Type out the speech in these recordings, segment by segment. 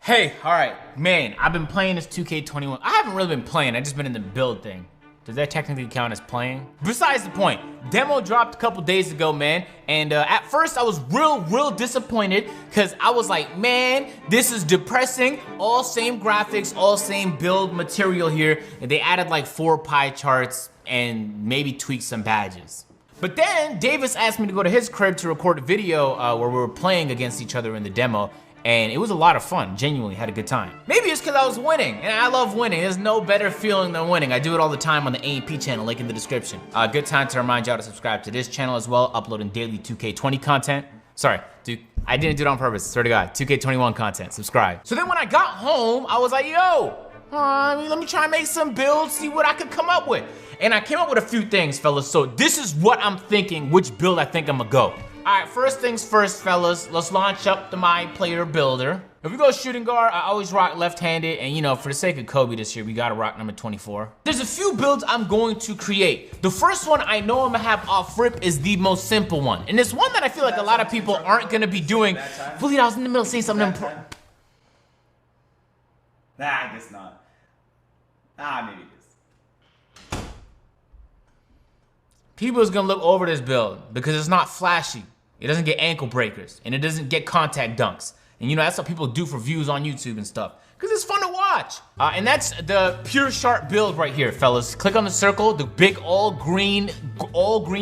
Hey, alright, man, I've been playing this 2K21. I haven't really been playing, I've just been in the build thing. Does that technically count as playing? Besides the point, demo dropped a couple days ago, man, and at first I was real disappointed because I was like, man, this is depressing. All same graphics, all same build material here, and they added like 4 pie charts and maybe tweaked some badges. But then Davis asked me to go to his crib to record a video where we were playing against each other in the demo. And it was a lot of fun, genuinely had a good time. Maybe it's because I was winning, and I love winning. There's no better feeling than winning. I do it all the time on the A&P channel, link in the description. Good time to remind y'all to subscribe to this channel as well, uploading daily 2K20 content. Sorry, dude, I didn't do it on purpose, swear to God. 2K21 content, subscribe. So then when I got home, I was like, yo, let me try and make some builds, see what I could come up with. And I came up with a few things, fellas, so this is what I'm thinking, which build I think I'm gonna go. Alright, first things first, fellas, let's launch up the My Player Builder. If we go shooting guard, I always rock left-handed, and you know, for the sake of Kobe this year, we gotta rock number 24. There's a few builds I'm going to create. The first one I know I'm gonna have off rip is the most simple one. And it's one that I feel like a lot of people aren't gonna be doing. Believe I was in the middle of saying something important. Nah, I guess not. Maybe it is. People is gonna look over this build because it's not flashy. It doesn't get ankle breakers, and it doesn't get contact dunks. And you know, that's what people do for views on YouTube and stuff, because it's fun to watch. And that's the pure sharp build right here, fellas. Click on the circle, the big all green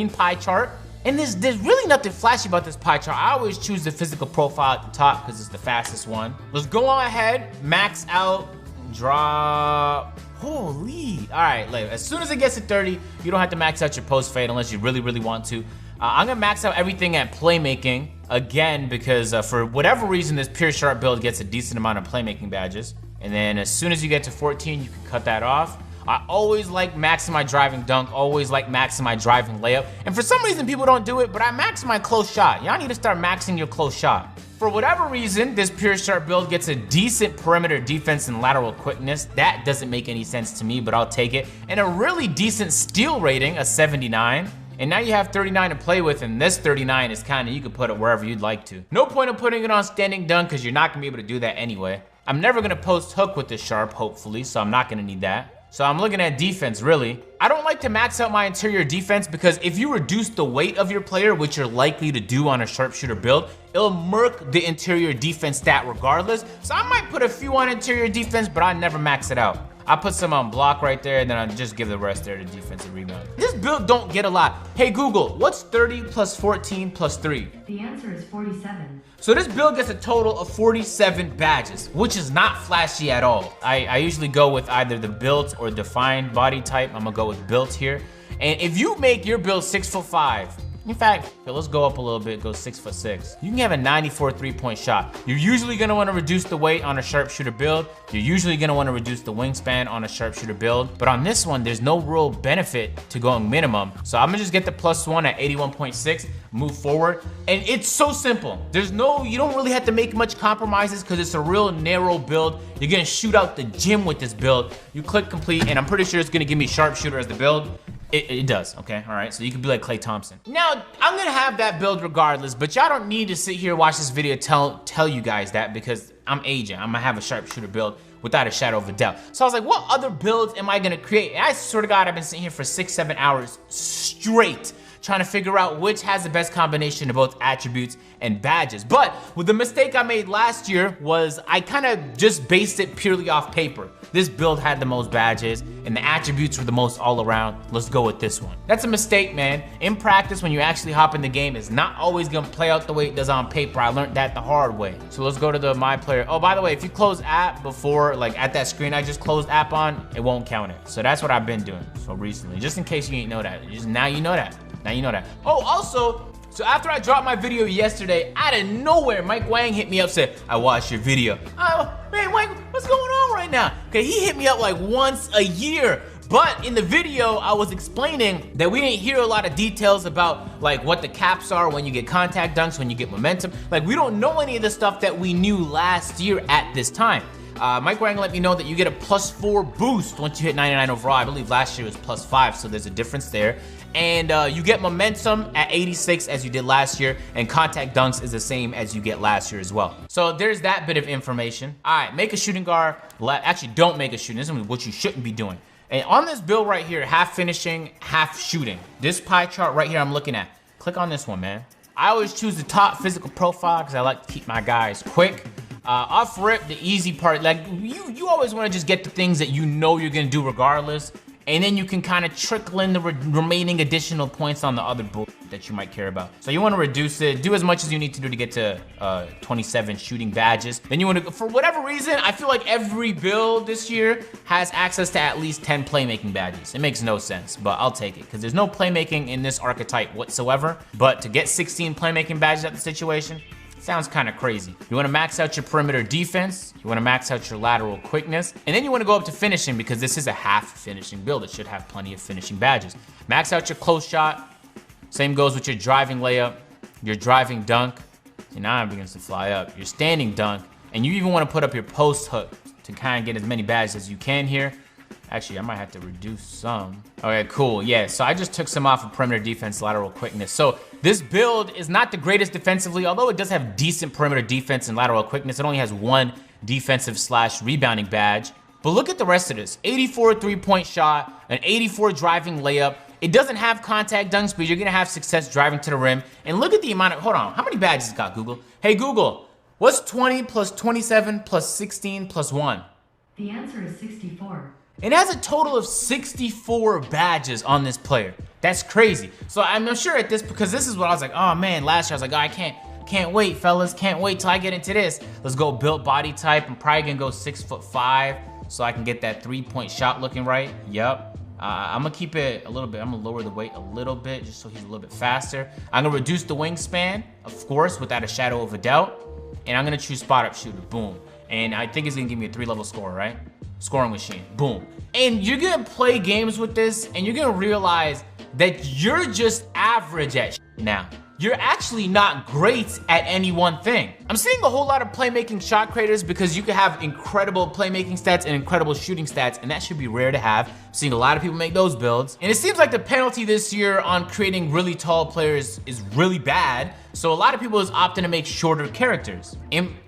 pie chart. And there's really nothing flashy about this pie chart. I always choose the physical profile at the top because it's the fastest one. Let's go on ahead, max out, drop. Holy, all right, like, as soon as it gets to 30, you don't have to max out your post fade unless you really want to. I'm gonna max out everything at playmaking, again, because for whatever reason, this pure sharp build gets a decent amount of playmaking badges. And then as soon as you get to 14, you can cut that off. I always like maxing my driving dunk, always like maxing my driving layup. And for some reason, people don't do it, but I max my close shot. Y'all need to start maxing your close shot. For whatever reason, this pure sharp build gets a decent perimeter defense and lateral quickness. That doesn't make any sense to me, but I'll take it. And a really decent steal rating, a 79. And now you have 39 to play with, and this 39 is kinda, you can put it wherever you'd like to. No point of putting it on standing dunk, because you're not gonna be able to do that anyway. I'm never gonna post hook with this sharp, hopefully, so I'm not gonna need that. So I'm looking at defense, really. I don't like to max out my interior defense because if you reduce the weight of your player, which you're likely to do on a sharpshooter build, it'll murk the interior defense stat regardless. So I might put a few on interior defense, but I never max it out. I put some on block right there, and then I'll just give the rest there to defensive rebound. This build don't get a lot. Hey Google, what's 30 plus 14 plus 3? The answer is 47. So this build gets a total of 47 badges, which is not flashy at all. I usually go with either the built or defined body type. I'm gonna go with built here. And if you make your build 6'5", in fact, let's go up a little bit, go 6'6". You can have a 94 3-point shot. You're usually gonna wanna reduce the weight on a sharpshooter build. You're usually gonna wanna reduce the wingspan on a sharpshooter build. But on this one, there's no real benefit to going minimum. So I'm gonna just get the +1 at 81.6, move forward. And it's so simple. You don't really have to make much compromises because it's a real narrow build. You're gonna shoot out the gym with this build. You click complete, and I'm pretty sure it's gonna give me sharpshooter as the build. It does, okay, all right, so you can be like Klay Thompson. Now, I'm gonna have that build regardless, but y'all don't need to sit here and watch this video tell you guys that because I'm aging. I'm gonna have a sharpshooter build without a shadow of a doubt. So I was like, what other builds am I gonna create? And I swear to God, I've been sitting here for 6-7 hours straight trying to figure out which has the best combination of both attributes and badges. But with the mistake I made last year was I kind of just based it purely off paper. This build had the most badges and the attributes were the most all around. Let's go with this one. That's a mistake, man. In practice, when you actually hop in the game, it's not always gonna play out the way it does on paper. I learned that the hard way. So let's go to the My Player. Oh, by the way, if you close app before, like at that screen I just closed app on, it won't count it. So that's what I've been doing so recently, just in case you ain't know that. Now you know that. Now you know that. Oh, also, so after I dropped my video yesterday, out of nowhere, Mike Wang hit me up, said, I watched your video. Oh, man, Mike, what's going on right now? Okay, he hit me up like once a year. But in the video, I was explaining that we didn't hear a lot of details about like what the caps are when you get contact dunks, when you get momentum. Like we don't know any of the stuff that we knew last year at this time. Mike Wang let me know that you get a +4 boost once you hit 99 overall. I believe last year was +5, so there's a difference there. And you get momentum at 86 as you did last year, and contact dunks is the same as you get last year as well. So there's that bit of information. All right, make a shooting guard. Actually, don't make a shooting. This is what you shouldn't be doing. And on this build right here, half finishing, half shooting. This pie chart right here I'm looking at. Click on this one, man. I always choose the top physical profile because I like to keep my guys quick. Off rip, the easy part, like you always want to just get the things that you know you're gonna do regardless, and then you can kind of trickle in the remaining additional points on the other bull that you might care about. So you want to reduce it, do as much as you need to do to get to 27 shooting badges. Then you want to, for whatever reason, I feel like every build this year has access to at least 10 playmaking badges. It makes no sense, but I'll take it because there's no playmaking in this archetype whatsoever. But to get 16 playmaking badges at the situation, sounds kind of crazy. You want to max out your perimeter defense, you want to max out your lateral quickness, and then you want to go up to finishing because this is a half finishing build. It should have plenty of finishing badges. Max out your close shot. Same goes with your driving layup, your driving dunk. And now it begins to fly up. Your standing dunk, and you even want to put up your post hook to kind of get as many badges as you can here. Actually, I might have to reduce some. Okay, cool. Yeah, so I just took some off of perimeter defense, lateral quickness. So this build is not the greatest defensively, although it does have decent perimeter defense and lateral quickness. It only has one defensive / rebounding badge. But look at the rest of this. 84 3-point shot, an 84 driving layup. It doesn't have contact dunks, but you're gonna have success driving to the rim. And look at the amount of, hold on, how many badges it got, Google? Hey, Google, what's 20 plus 27 plus 16 plus 1? The answer is 64. It has a total of 64 badges on this player. That's crazy. So I'm sure at this, because this is what I was like, oh man, last year I was like, oh, I can't wait, fellas. Can't wait till I get into this. Let's go built body type. I'm probably gonna go 6'5", so I can get that 3-point shot looking right. Yep. I'm gonna keep it a little bit. I'm gonna lower the weight a little bit just so he's a little bit faster. I'm gonna reduce the wingspan, of course, without a shadow of a doubt. And I'm gonna choose spot up shooter, boom. And I think it's gonna give me a 3-level score, right? Scoring machine, boom. And you're gonna play games with this and you're gonna realize that you're just average at now. You're actually not great at any one thing. I'm seeing a whole lot of playmaking shot creators because you can have incredible playmaking stats and incredible shooting stats, and that should be rare to have. I'm seeing a lot of people make those builds. And it seems like the penalty this year on creating really tall players is really bad. So a lot of people is opting to make shorter characters.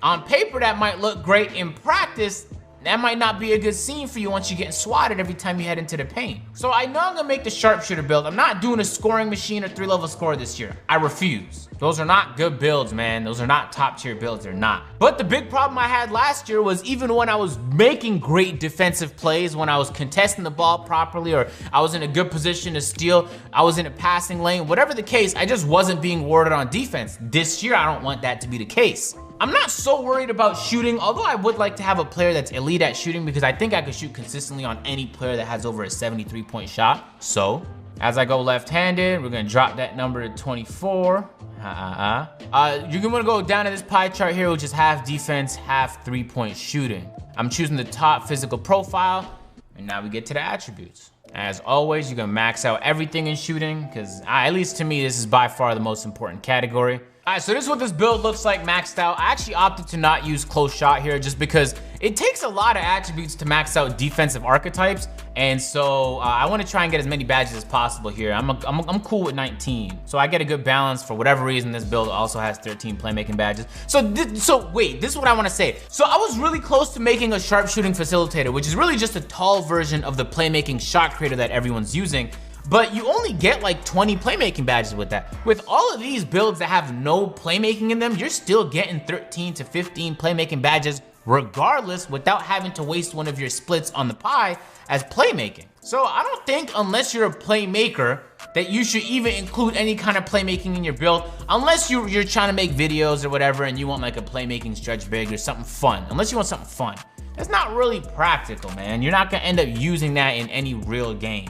On paper, that might look great. In practice, that might not be a good scene for you once you're getting swatted every time you head into the paint. So I know I'm gonna make the sharpshooter build. I'm not doing a scoring machine or 3-level score this year. I refuse. Those are not good builds, man. Those are not top tier builds, they're not. But the big problem I had last year was even when I was making great defensive plays, when I was contesting the ball properly, or I was in a good position to steal, I was in a passing lane, whatever the case, I just wasn't being warded on defense. This year, I don't want that to be the case. I'm not so worried about shooting, although I would like to have a player that's elite at shooting because I think I could shoot consistently on any player that has over a 73-point shot. So, as I go left-handed, we're gonna drop that number to 24. You're gonna go down to this pie chart here, which is half defense, half 3-point shooting. I'm choosing the top physical profile, and now we get to the attributes. As always, you're gonna max out everything in shooting, because at least to me, this is by far the most important category. All right, so this is what this build looks like maxed out. I actually opted to not use close shot here just because it takes a lot of attributes to max out defensive archetypes. And so I want to try and get as many badges as possible here. I'm cool with 19. So I get a good balance. For whatever reason, this build also has 13 playmaking badges. So wait, this is what I want to say. So I was really close to making a sharpshooting facilitator, which is really just a tall version of the playmaking shot creator that everyone's using. But you only get like 20 playmaking badges with that. With all of these builds that have no playmaking in them, you're still getting 13 to 15 playmaking badges regardless without having to waste one of your splits on the pie as playmaking. So I don't think unless you're a playmaker that you should even include any kind of playmaking in your build unless you're trying to make videos or whatever and you want like a playmaking stretch big or something fun. Unless you want something fun. That's not really practical, man. You're not gonna end up using that in any real game.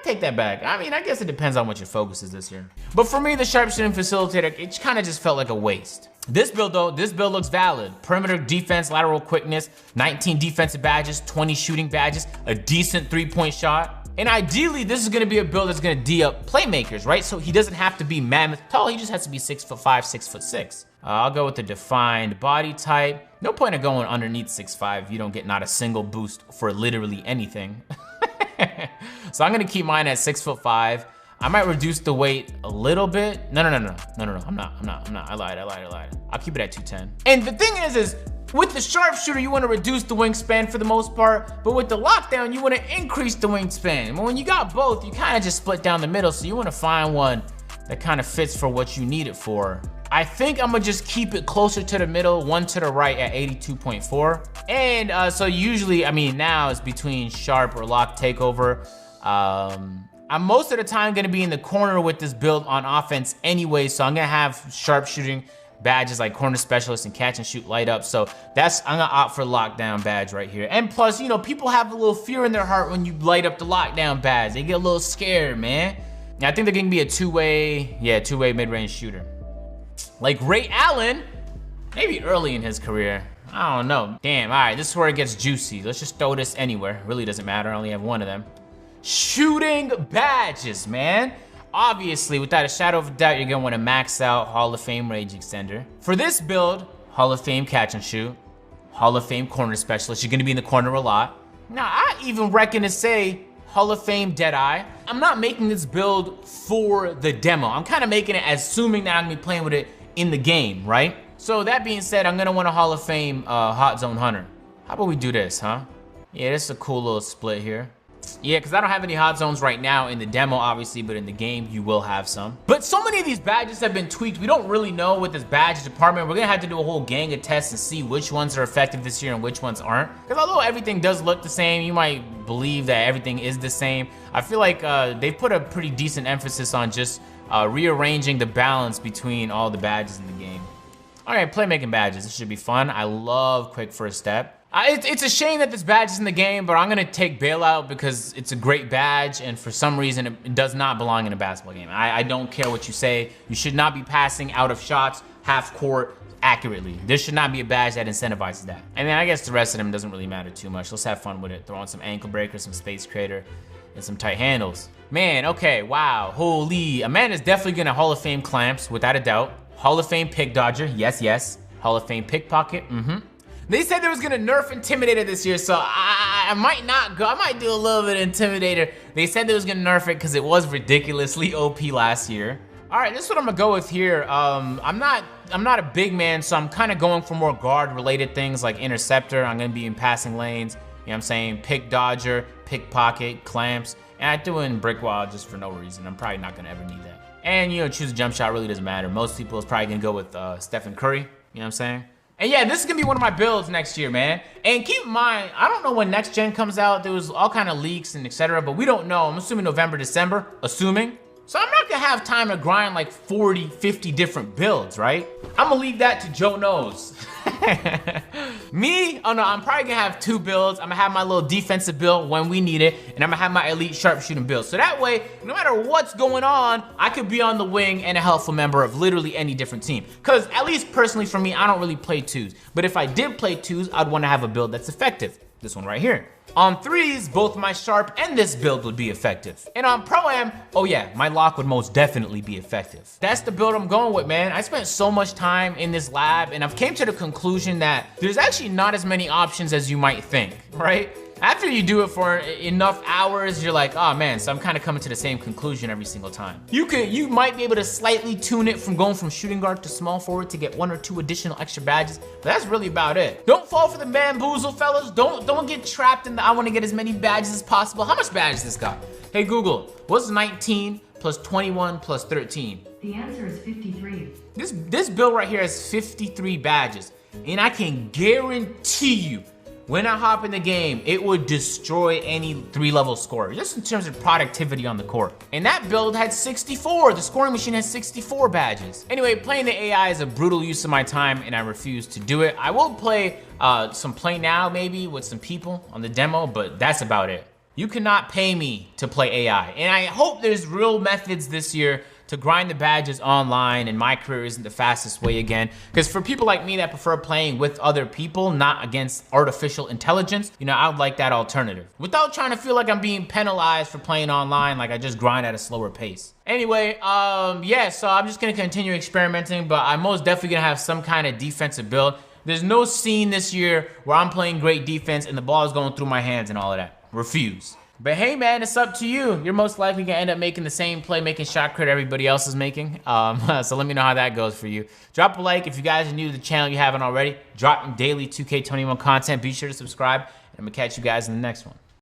Take that back. I mean, I guess it depends on what your focus is this year. But for me, the sharpshooting facilitator, it kind of just felt like a waste. This build though, this build looks valid. Perimeter defense, lateral quickness, 19 defensive badges, 20 shooting badges, a decent 3-point shot. And ideally, this is gonna be a build that's gonna D up playmakers, right? So he doesn't have to be mammoth tall, he just has to be 6'5", 6'6". I'll go with the defined body type. No point of going underneath 6'5", you don't get not a single boost for literally anything. So I'm gonna keep mine at 6'5". I might reduce the weight a little bit. No, I'm not. I lied. I'll keep it at 210. And the thing is with the sharpshooter, you wanna reduce the wingspan for the most part, but with the lockdown, you wanna increase the wingspan. When you got both, you kinda just split down the middle, so you wanna find one that kinda fits for what you need it for. I think I'm gonna just keep it closer to the middle, one to the right at 82.4. And so usually, I mean, now it's between sharp or lock takeover. I'm most of the time gonna be in the corner with this build on offense anyway, so I'm gonna have sharpshooting badges like corner specialist and catch and shoot light up. So I'm gonna opt for lockdown badge right here. And plus, you know, people have a little fear in their heart when you light up the lockdown badge. They get a little scared, man. And I think they're gonna be a two-way mid-range shooter. Like Ray Allen, maybe early in his career. I don't know. Damn, all right, this is where it gets juicy. Let's just throw this anywhere. Really doesn't matter, I only have one of them. Shooting badges, man. Obviously, without a shadow of a doubt, you're gonna wanna max out Hall of Fame Rage Extender. For this build, Hall of Fame Catch and Shoot, Hall of Fame Corner Specialist. You're gonna be in the corner a lot. Now, I even reckon to say Hall of Fame Deadeye. I'm not making this build for the demo. I'm kinda making it assuming that I'm gonna be playing with it in the game, right? So that being said, I'm gonna want a Hall of Fame Hot Zone Hunter. How about we do this, huh? Yeah, this is a cool little split here. Yeah, because I don't have any hot zones right now in the demo, obviously, but in the game, you will have some. But so many of these badges have been tweaked. We don't really know with this badge department. We're gonna have to do a whole gang of tests and see which ones are effective this year and which ones aren't. Because although everything does look the same, you might believe that everything is the same. I feel like they've put a pretty decent emphasis on just rearranging the balance between all the badges in the game. All right, playmaking badges. This should be fun. I love Quick First Step. It's a shame that this badge is in the game, but I'm gonna take Bailout because it's a great badge, and for some reason, it does not belong in a basketball game. I don't care what you say. You should not be passing out of shots, half court, accurately. There should not be a badge that incentivizes that. And then I guess the rest of them doesn't really matter too much. Let's have fun with it. Throw on some ankle breakers, some space creator, and some tight handles. Man, okay, wow, holy. A man is definitely gonna Hall of Fame clamps, without a doubt. Hall of Fame pick dodger, yes. Hall of Fame pickpocket, They said they was gonna nerf Intimidator this year, so I might not go. I might do a little bit of Intimidator. They said they was gonna nerf it because it was ridiculously OP last year. All right, this is what I'm gonna go with here. I'm not a big man, so I'm kind of going for more guard-related things like interceptor. I'm gonna be in passing lanes. You know what I'm saying? Pick dodger, pickpocket, clamps, and I threw in brick wall just for no reason. I'm probably not gonna ever need that. And you know, choose a jump shot really doesn't matter. Most people is probably gonna go with Stephen Curry. You know what I'm saying? And yeah, this is gonna be one of my builds next year, man. And keep in mind, I don't know when next gen comes out. There was all kind of leaks and etc., but we don't know. I'm assuming November, December, assuming. So I'm not gonna have time to grind like 40, 50 different builds, right? I'm gonna leave that to Joe Knows. Me, oh no, I'm probably gonna have 2 builds. I'm gonna have my little defensive build when we need it, and I'm gonna have my elite sharpshooting build. So that way, no matter what's going on, I could be on the wing and a helpful member of literally any different team. Cause at least personally for me, I don't really play 2s. But if I did play 2s, I'd wanna have a build that's effective. This one right here. On 3s, both my sharp and this build would be effective. And on Pro-Am, oh yeah, my lock would most definitely be effective. That's the build I'm going with, man. I spent so much time in this lab and I've came to the conclusion that there's actually not as many options as you might think, right? After you do it for enough hours, you're like, oh man, so I'm kind of coming to the same conclusion every single time. You might be able to slightly tune it from going from shooting guard to small forward to get 1 or 2 additional extra badges, but that's really about it. Don't fall for the bamboozle, fellas. Don't get trapped in the I want to get as many badges as possible. How much badges this got? Hey Google, what's 19 plus 21 plus 13? The answer is 53. This build right here has 53 badges, and I can guarantee you, when I hop in the game, it would destroy any 3-level scorer, just in terms of productivity on the court. And that build had 64. The scoring machine has 64 badges. Anyway, playing the AI is a brutal use of my time, and I refuse to do it. I will play some Play Now maybe with some people on the demo, but that's about it. You cannot pay me to play AI. And I hope there's real methods this year to grind the badges online, and my career isn't the fastest way again. Because for people like me that prefer playing with other people, not against artificial intelligence, you know, I would like that alternative. Without trying to feel like I'm being penalized for playing online, like I just grind at a slower pace. Anyway, yeah, so I'm just gonna continue experimenting, but I'm most definitely gonna have some kind of defensive build. There's no scene this year where I'm playing great defense and the ball is going through my hands and all of that. Refuse. But hey man, it's up to you. You're most likely gonna end up making the same play, making shot crit everybody else is making. So let me know how that goes for you. Drop a like if you guys are new to the channel, you haven't already. Dropping daily 2K21 content. Be sure to subscribe, and I'm gonna catch you guys in the next one.